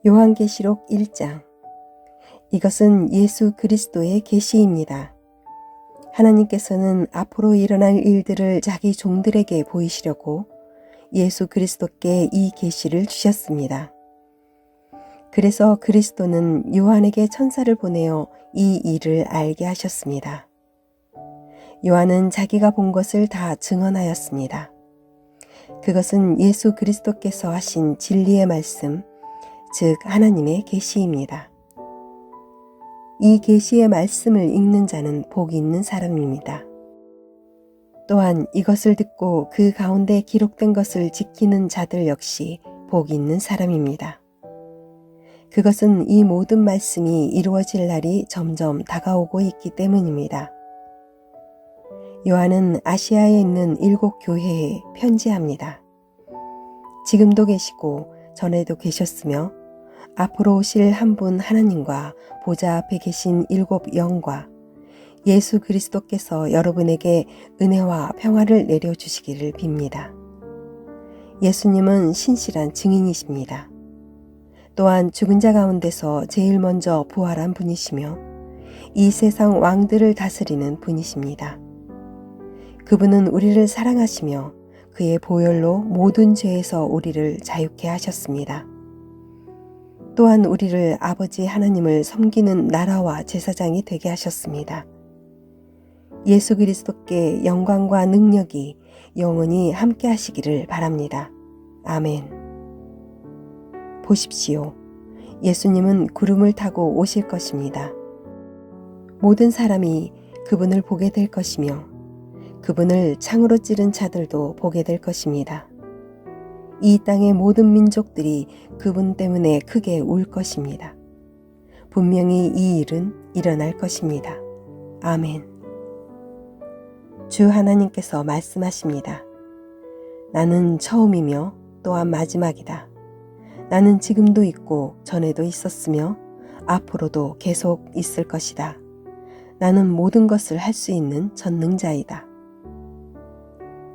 요한계시록 1장. 이것은 예수 그리스도의 계시입니다. 하나님께서는 앞으로 일어날 일들을 자기 종들에게 보이시려고 예수 그리스도께 이 계시를 주셨습니다. 그래서 그리스도는 요한에게 천사를 보내어 이 일을 알게 하셨습니다. 요한은 자기가 본 것을 다 증언하였습니다. 그것은 예수 그리스도께서 하신 진리의 말씀, 즉 하나님의 계시입니다. 이 계시의 말씀을 읽는 자는 복이 있는 사람입니다. 또한 이것을 듣고 그 가운데 기록된 것을 지키는 자들 역시 복이 있는 사람입니다. 그것은 이 모든 말씀이 이루어질 날이 점점 다가오고 있기 때문입니다. 요한은 아시아에 있는 7 교회에 편지합니다. 지금도 계시고 전에도 계셨으며 앞으로 오실 한 분 하나님과 보좌 앞에 계신 7 영과 예수 그리스도께서 여러분에게 은혜와 평화를 내려주시기를 빕니다. 예수님은 신실한 증인이십니다. 또한 죽은 자 가운데서 제일 먼저 부활한 분이시며 이 세상 왕들을 다스리는 분이십니다. 그분은 우리를 사랑하시며 그의 보혈로 모든 죄에서 우리를 자유케 하셨습니다. 또한 우리를 아버지 하나님을 섬기는 나라와 제사장이 되게 하셨습니다. 예수 그리스도께 영광과 능력이 영원히 함께 하시기를 바랍니다. 아멘. 보십시오. 예수님은 구름을 타고 오실 것입니다. 모든 사람이 그분을 보게 될 것이며 그분을 창으로 찌른 자들도 보게 될 것입니다. 이 땅의 모든 민족들이 그분 때문에 크게 울 것입니다. 분명히 이 일은 일어날 것입니다. 아멘. 주 하나님께서 말씀하십니다. 나는 처음이며 또한 마지막이다. 나는 지금도 있고 전에도 있었으며 앞으로도 계속 있을 것이다. 나는 모든 것을 할 수 있는 전능자이다.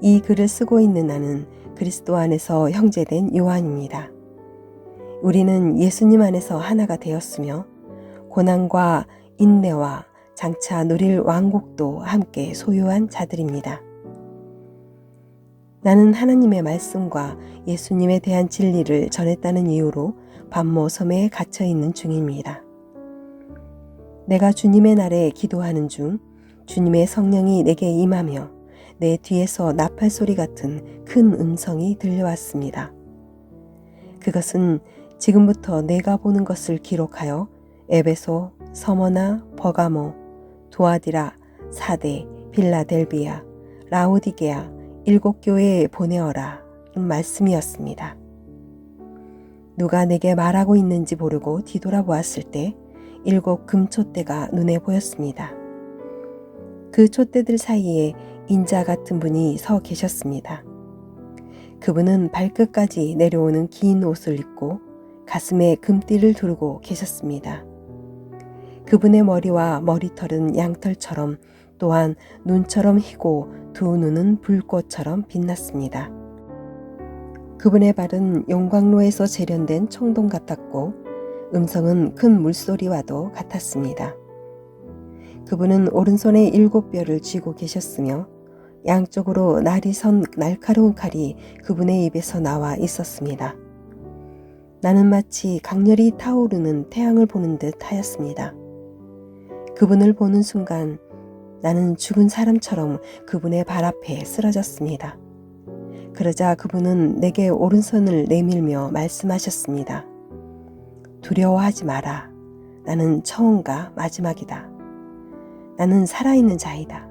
이 글을 쓰고 있는 나는 그리스도 안에서 형제된 요한입니다. 우리는 예수님 안에서 하나가 되었으며 고난과 인내와 장차 누릴 왕국도 함께 소유한 자들입니다. 나는 하나님의 말씀과 예수님에 대한 진리를 전했다는 이유로 반모 섬에 갇혀 있는 중입니다. 내가 주님의 날에 기도하는 중 주님의 성령이 내게 임하며 내 뒤에서 나팔 소리 같은 큰 음성이 들려왔습니다. 그것은 지금부터 내가 보는 것을 기록하여 에베소, 서머나, 버가모, 두아디라, 사데, 빌라델비아, 라오디게아 7 교회에 보내어라 말씀이었습니다. 누가 내게 말하고 있는지 모르고 뒤돌아보았을 때 7 금촛대가 눈에 보였습니다. 그 촛대들 사이에 인자 같은 분이 서 계셨습니다. 그분은 발끝까지 내려오는 긴 옷을 입고 가슴에 금띠를 두르고 계셨습니다. 그분의 머리와 머리털은 양털처럼 또한 눈처럼 희고 두 눈은 불꽃처럼 빛났습니다. 그분의 발은 용광로에서 재련된 청동 같았고 음성은 큰 물소리와도 같았습니다. 그분은 오른손에 7 뼈를 쥐고 계셨으며 양쪽으로 날이 선 날카로운 칼이 그분의 입에서 나와 있었습니다. 나는 마치 강렬히 타오르는 태양을 보는 듯 하였습니다. 그분을 보는 순간 나는 죽은 사람처럼 그분의 발 앞에 쓰러졌습니다. 그러자 그분은 내게 오른손을 내밀며 말씀하셨습니다. 두려워하지 마라. 나는 처음과 마지막이다. 나는 살아있는 자이다.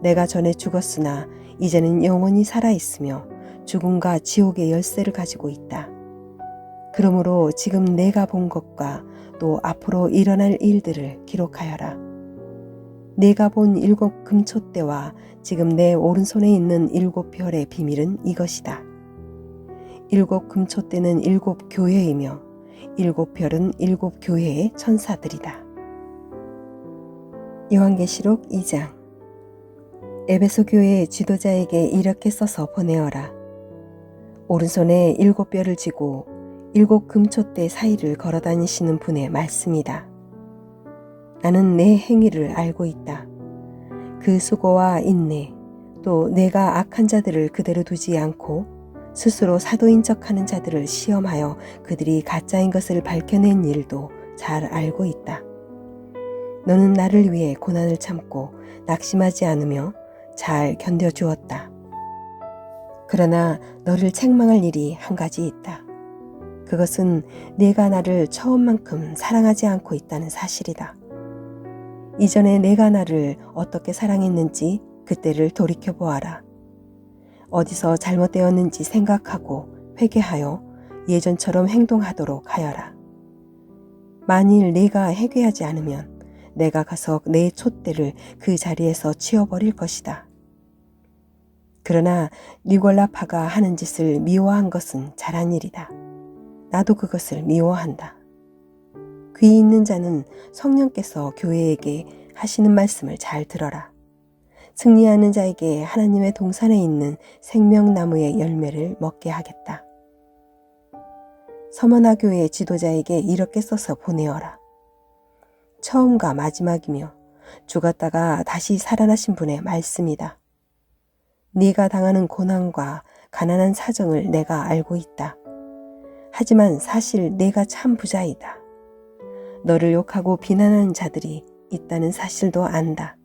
내가 전에 죽었으나 이제는 영원히 살아있으며 죽음과 지옥의 열쇠를 가지고 있다. 그러므로 지금 내가 본 것과 또 앞으로 일어날 일들을 기록하여라. 내가 본 7 금촛대와 지금 내 오른손에 있는 7 별의 비밀은 이것이다. 7 금촛대는 7 교회이며 7 별은 7 교회의 천사들이다. 요한계시록 2장. 에베소 교회의 지도자에게 이렇게 써서 보내어라. 오른손에 7 뼈를 쥐고 7 금촛대 사이를 걸어 다니시는 분의 말씀이다. 나는 내 행위를 알고 있다. 그 수고와 인내, 또 내가 악한 자들을 그대로 두지 않고 스스로 사도인 척하는 자들을 시험하여 그들이 가짜인 것을 밝혀낸 일도 잘 알고 있다. 너는 나를 위해 고난을 참고 낙심하지 않으며 잘 견뎌주었다. 그러나 너를 책망할 일이 한 가지 있다. 그것은 네가 나를 처음만큼 사랑하지 않고 있다는 사실이다. 이전에 내가 나를 어떻게 사랑했는지 그때를 돌이켜 보아라. 어디서 잘못되었는지 생각하고 회개하여 예전처럼 행동하도록 하여라. 만일 네가 회개하지 않으면 내가 가서 내 촛대를 그 자리에서 치워버릴 것이다. 그러나 니골라파가 하는 짓을 미워한 것은 잘한 일이다. 나도 그것을 미워한다. 귀 있는 자는 성령께서 교회에게 하시는 말씀을 잘 들어라. 승리하는 자에게 하나님의 동산에 있는 생명나무의 열매를 먹게 하겠다. 서머나 교회 지도자에게 이렇게 써서 보내어라. 처음과 마지막이며 죽었다가 다시 살아나신 분의 말씀이다. 네가 당하는 고난과 가난한 사정을 내가 알고 있다. 하지만 사실 내가 참 부자이다. 너를 욕하고 비난하는 자들이 있다는 사실도 안다.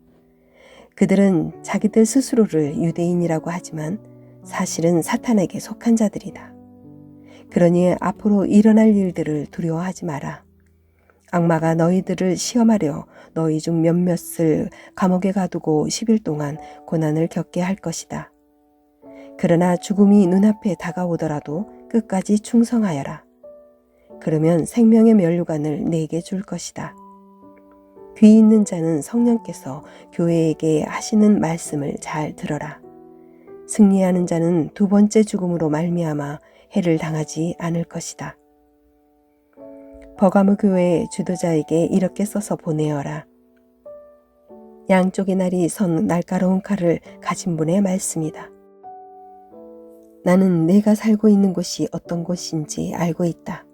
그들은 자기들 스스로를 유대인이라고 하지만 사실은 사탄에게 속한 자들이다. 그러니 앞으로 일어날 일들을 두려워하지 마라. 악마가 너희들을 시험하려 너희 중 몇몇을 감옥에 가두고 10일 동안 고난을 겪게 할 것이다. 그러나 죽음이 눈앞에 다가오더라도 끝까지 충성하여라. 그러면 생명의 면류관을 내게 줄 것이다. 귀 있는 자는 성령께서 교회에게 하시는 말씀을 잘 들어라. 승리하는 자는 2번째 죽음으로 말미암아 해를 당하지 않을 것이다. 버가모 교회의 주도자에게 이렇게 써서 보내어라. 양쪽의 날이 선 날카로운 칼을 가진 분의 말씀이다. 나는 내가 살고 있는 곳이 어떤 곳인지 알고 있다.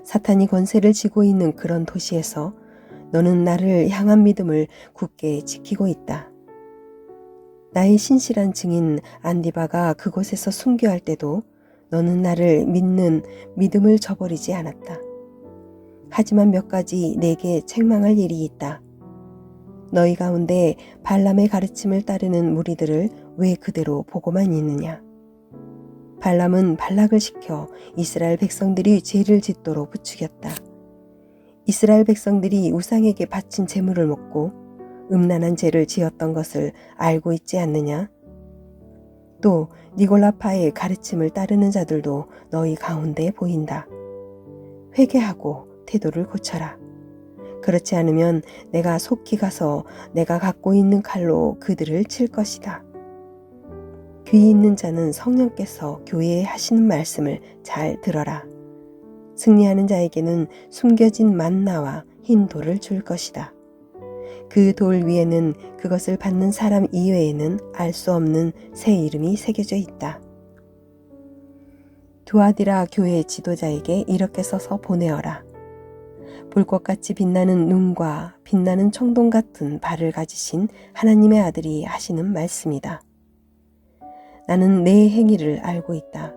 사탄이 권세를 쥐고 있는 그런 도시에서 너는 나를 향한 믿음을 굳게 지키고 있다. 나의 신실한 증인 안디바가 그곳에서 순교할 때도 너는 나를 믿는 믿음을 저버리지 않았다. 하지만 몇 가지 내게 책망할 일이 있다. 너희 가운데 발람의 가르침을 따르는 무리들을 왜 그대로 보고만 있느냐? 발람은 발락을 시켜 이스라엘 백성들이 죄를 짓도록 부추겼다. 이스라엘 백성들이 우상에게 바친 제물을 먹고 음란한 죄를 지었던 것을 알고 있지 않느냐? 또 니골라파의 가르침을 따르는 자들도 너희 가운데 보인다. 회개하고 태도를 고쳐라. 그렇지 않으면 내가 속히 가서 내가 갖고 있는 칼로 그들을 칠 것이다. 귀 있는 자는 성령께서 교회에 하시는 말씀을 잘 들어라. 승리하는 자에게는 숨겨진 만나와 흰 돌을 줄 것이다. 그 돌 위에는 그것을 받는 사람 이외에는 알 수 없는 새 이름이 새겨져 있다. 두아디라 교회 지도자에게 이렇게 써서 보내어라. 불꽃같이 빛나는 눈과 빛나는 청동 같은 발을 가지신 하나님의 아들이 하시는 말씀이다. 나는 내 행위를 알고 있다.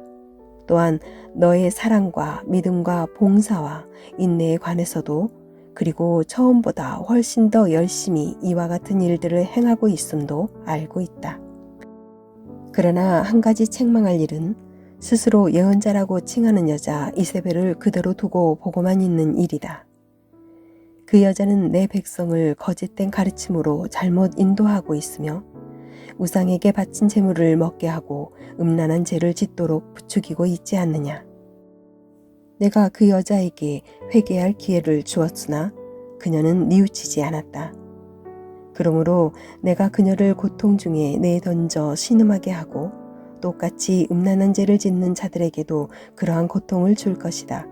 또한 너의 사랑과 믿음과 봉사와 인내에 관해서도 그리고 처음보다 훨씬 더 열심히 이와 같은 일들을 행하고 있음도 알고 있다. 그러나 한 가지 책망할 일은 스스로 예언자라고 칭하는 여자 이세벨을 그대로 두고 보고만 있는 일이다. 그 여자는 내 백성을 거짓된 가르침으로 잘못 인도하고 있으며 우상에게 바친 제물을 먹게 하고 음란한 죄를 짓도록 부추기고 있지 않느냐. 내가 그 여자에게 회개할 기회를 주었으나 그녀는 뉘우치지 않았다. 그러므로 내가 그녀를 고통 중에 내던져 신음하게 하고 똑같이 음란한 죄를 짓는 자들에게도 그러한 고통을 줄 것이다.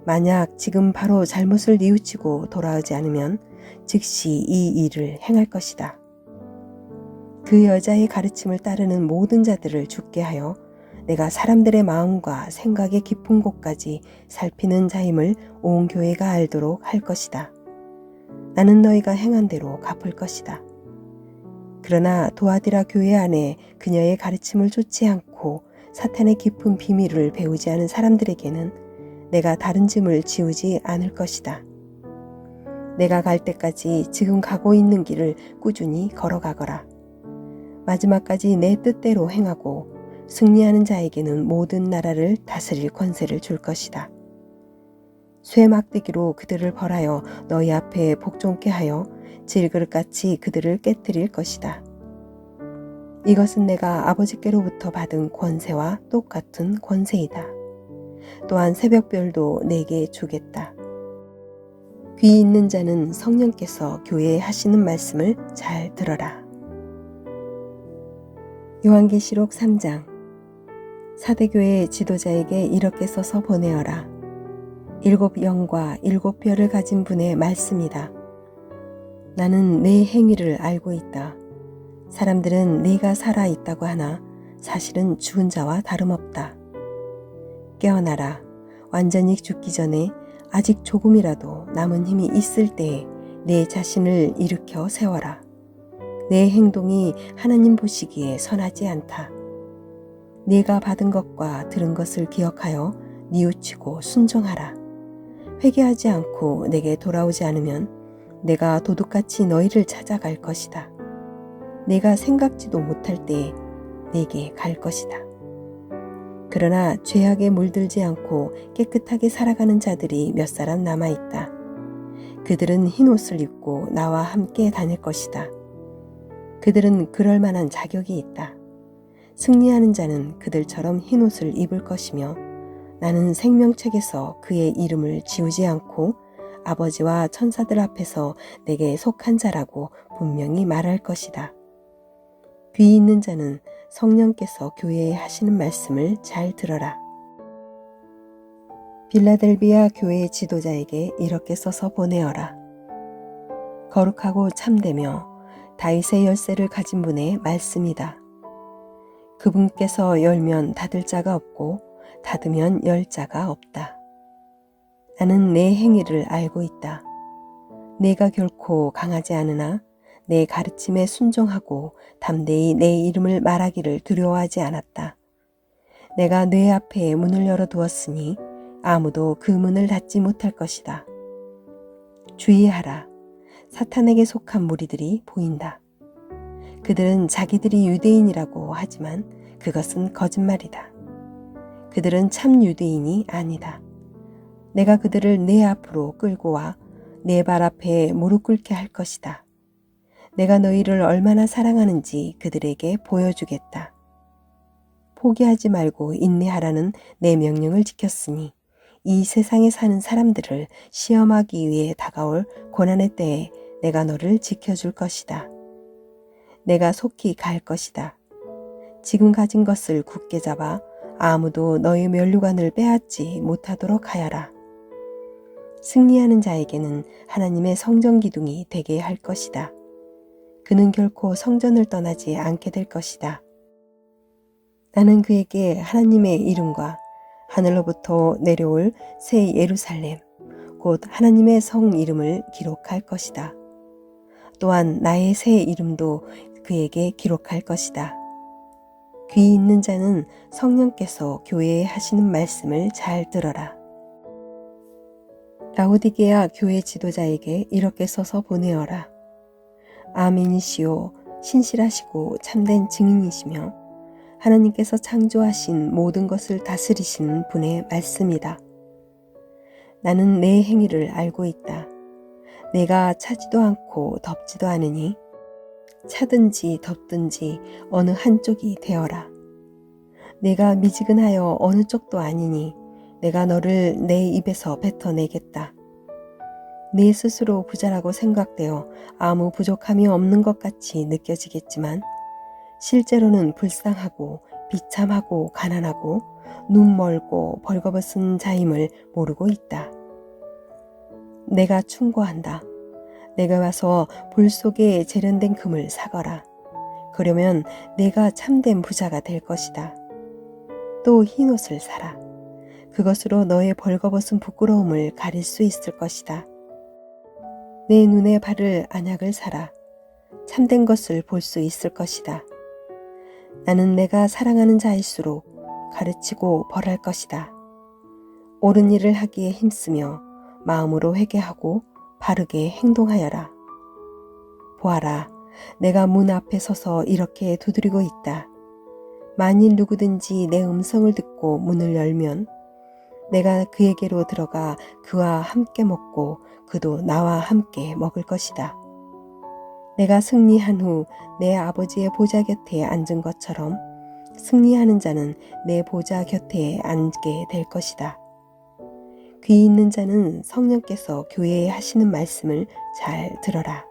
만약 지금 바로 잘못을 뉘우치고 돌아오지 않으면 즉시 이 일을 행할 것이다. 그 여자의 가르침을 따르는 모든 자들을 죽게 하여 내가 사람들의 마음과 생각의 깊은 곳까지 살피는 자임을 온 교회가 알도록 할 것이다. 나는 너희가 행한 대로 갚을 것이다. 그러나 도아디라 교회 안에 그녀의 가르침을 좇지 않고 사탄의 깊은 비밀을 배우지 않은 사람들에게는 내가 다른 짐을 지우지 않을 것이다. 내가 갈 때까지 지금 가고 있는 길을 꾸준히 걸어가거라. 마지막까지 내 뜻대로 행하고 승리하는 자에게는 모든 나라를 다스릴 권세를 줄 것이다. 쇠 막대기로 그들을 벌하여 너희 앞에 복종케 하여 질그릇같이 그들을 깨뜨릴 것이다. 이것은 내가 아버지께로부터 받은 권세와 똑같은 권세이다. 또한 새벽별도 내게 주겠다. 귀 있는 자는 성령께서 교회에 하시는 말씀을 잘 들어라. 요한계시록 3장. 사대교회 지도자에게 이렇게 써서 보내어라. 7 영과 7 별을 가진 분의 말씀이다. 나는 내 행위를 알고 있다. 사람들은 네가 살아 있다고 하나 사실은 죽은 자와 다름없다. 깨어나라. 완전히 죽기 전에 아직 조금이라도 남은 힘이 있을 때에 내 자신을 일으켜 세워라. 내 행동이 하나님 보시기에 선하지 않다. 네가 받은 것과 들은 것을 기억하여 뉘우치고 순종하라. 회개하지 않고 내게 돌아오지 않으면 내가 도둑같이 너희를 찾아갈 것이다. 내가 생각지도 못할 때에 내게 갈 것이다. 그러나 죄악에 물들지 않고 깨끗하게 살아가는 자들이 몇 사람 남아있다. 그들은 흰 옷을 입고 나와 함께 다닐 것이다. 그들은 그럴 만한 자격이 있다. 승리하는 자는 그들처럼 흰 옷을 입을 것이며 나는 생명책에서 그의 이름을 지우지 않고 아버지와 천사들 앞에서 내게 속한 자라고 분명히 말할 것이다. 귀 있는 자는 성령께서 교회에 하시는 말씀을 잘 들어라. 빌라델비아 교회 지도자에게 이렇게 써서 보내어라. 거룩하고 참되며 다윗의 열쇠를 가진 분의 말씀이다. 그분께서 열면 닫을 자가 없고 닫으면 열 자가 없다. 나는 내 행위를 알고 있다. 내가 결코 강하지 않으나 내 가르침에 순종하고 담대히 내 이름을 말하기를 두려워하지 않았다. 내가 뇌 앞에 문을 열어두었으니 아무도 그 문을 닫지 못할 것이다. 주의하라. 사탄에게 속한 무리들이 보인다. 그들은 자기들이 유대인이라고 하지만 그것은 거짓말이다. 그들은 참 유대인이 아니다. 내가 그들을 내 앞으로 끌고 와 내 발 앞에 무릎 꿇게 할 것이다. 내가 너희를 얼마나 사랑하는지 그들에게 보여주겠다. 포기하지 말고 인내하라는 내 명령을 지켰으니 이 세상에 사는 사람들을 시험하기 위해 다가올 고난의 때에 내가 너를 지켜줄 것이다. 내가 속히 갈 것이다. 지금 가진 것을 굳게 잡아 아무도 너의 면류관을 빼앗지 못하도록 하여라. 승리하는 자에게는 하나님의 성전 기둥이 되게 할 것이다. 그는 결코 성전을 떠나지 않게 될 것이다. 나는 그에게 하나님의 이름과 하늘로부터 내려올 새 예루살렘, 곧 하나님의 성 이름을 기록할 것이다. 또한 나의 새 이름도 그에게 기록할 것이다. 귀 있는 자는 성령께서 교회에 하시는 말씀을 잘 들어라. 라오디게아 교회 지도자에게 이렇게 써서 보내어라. 아멘이시오, 신실하시고 참된 증인이시며 하나님께서 창조하신 모든 것을 다스리시는 분의 말씀이다. 나는 내 행위를 알고 있다. 내가 차지도 않고 덥지도 않으니 차든지 덥든지 어느 한쪽이 되어라. 내가 미지근하여 어느 쪽도 아니니 내가 너를 내 입에서 뱉어내겠다. 네 스스로 부자라고 생각되어 아무 부족함이 없는 것 같이 느껴지겠지만 실제로는 불쌍하고 비참하고 가난하고 눈 멀고 벌거벗은 자임을 모르고 있다. 내가 충고한다. 내가 와서 불 속에 재련된 금을 사거라. 그러면 내가 참된 부자가 될 것이다. 또 흰옷을 사라. 그것으로 너의 벌거벗은 부끄러움을 가릴 수 있을 것이다. 내 눈에 바를 안약을 사라. 참된 것을 볼 수 있을 것이다. 나는 내가 사랑하는 자일수록 가르치고 벌할 것이다. 옳은 일을 하기에 힘쓰며 마음으로 회개하고 바르게 행동하여라. 보아라, 내가 문 앞에 서서 이렇게 두드리고 있다. 만일 누구든지 내 음성을 듣고 문을 열면 내가 그에게로 들어가 그와 함께 먹고 그도 나와 함께 먹을 것이다. 내가 승리한 후 내 아버지의 보좌 곁에 앉은 것처럼 승리하는 자는 내 보좌 곁에 앉게 될 것이다. 귀 있는 자는 성령께서 교회에 하시는 말씀을 잘 들어라.